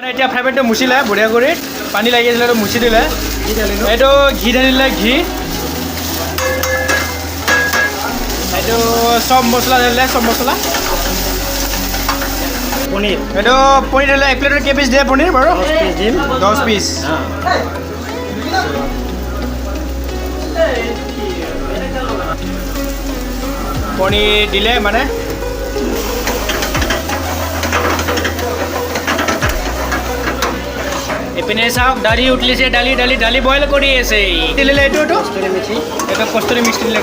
এতিয়া ফ্ৰাই পেনটো মুচিলে বঢ়িয়া কৰি পানী লাগি আছিলে এইটো মুচি দিলে এইটো ঘি ঢালিলে ঘি এইটো চব মছলা ঢালিলে চব মছলা পনীৰ এইটো পনীৰ ঢালিলে 1 প্লেটৰ কেই পিচ দিয়ে পনীৰ বাৰু 10 পিচ পনীৰ দিলে মানে এপিনে চাওক দালি উঠলিছে দালি বইল কৰি আছে দিলে এইটো কষ্টুৰি মিঠি দিলে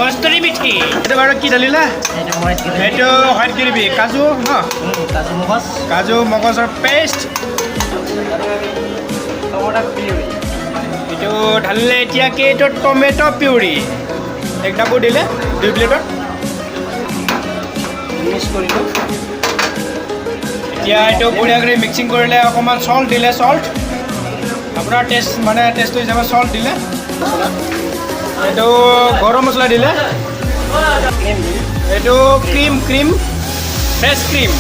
কষ্টুৰি মিঠি এইটো বাৰু কি ঢালিলা এইটো হোৱাইট গ্ৰেভি কাজু ন কাজু মগজৰ পেষ্ট এইটো ঢালিলে এতিয়া কি এইটো টমেটো পিউৰি এক ডাবু দিলে 2 প্লেটত মিক্স কৰিলোঁ এতিয়া এইটো বঢ়িয়া কৰি মিক্সিং কৰিলে অকণমান সল্ট দিলে সল্ট আপোনাৰ টেষ্টটো হিচাপে সল্ট দিলে এইটো গৰম মছলা দিলে এইটো ক্ৰীম ফ্ৰেছ ক্ৰীম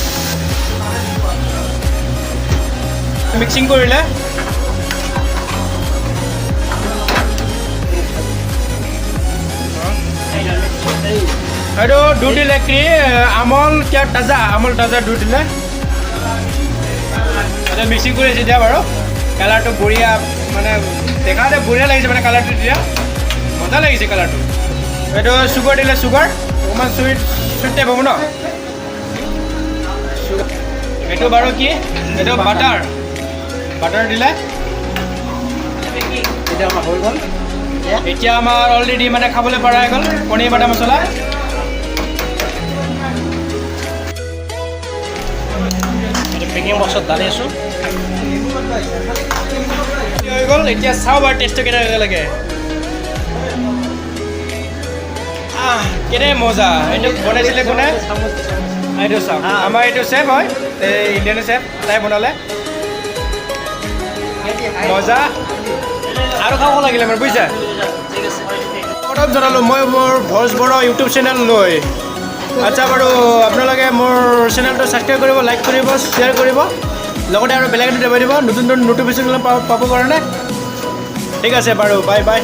মিক্সিং কৰিলে এইটো দুধ দিলে আমল তাজা দুধ দিলে মিক্সিং কৰি আছে এতিয়া বাৰু কালাৰটো বঢ়িয়া মানে দেখাতে বঢ়িয়া লাগিছে মানে কালাৰটো এতিয়া মজা লাগিছে কালাৰটো এইটো চুগাৰ দিলে চুগাৰ অকণমান চুইট টাইপ হ'ব ন এইটো বাৰু কি এইটো বাটাৰ দিলে এতিয়া আমাৰ অলৰেডি মানে খাবলৈ পৰা হৈ গ'ল পনীৰ বাটাৰ মছলা পেকিং বক্সত ঢালি আছোঁ হৈ গ'ল এতিয়া চাওঁ বাৰু টেষ্টটো কেনেকৈ লাগে কেনে মজা এইটো বনাইছিলে কোনে এইটো চাওক আমাৰ এইটো চেফ হয় ইণ্ডিয়ান চেফ তাই বনালে মজা আৰু খাব লাগিলে মানে বুজিছা প্ৰথম জনালোঁ মই মোৰ ভোজ বড়ো ইউটিউব চেনেল লৈ আচ্ছা বাৰু আপোনালোকে মোৰ চেনেলটো ছাবস্ক্ৰাইব কৰিব লাইক কৰিব শ্বেয়াৰ কৰিব লগতে আৰু বেলেগ এটা দিব নতুন নটিফিকেশ্যন পাবৰ কাৰণে ঠিক আছে বাৰু বাই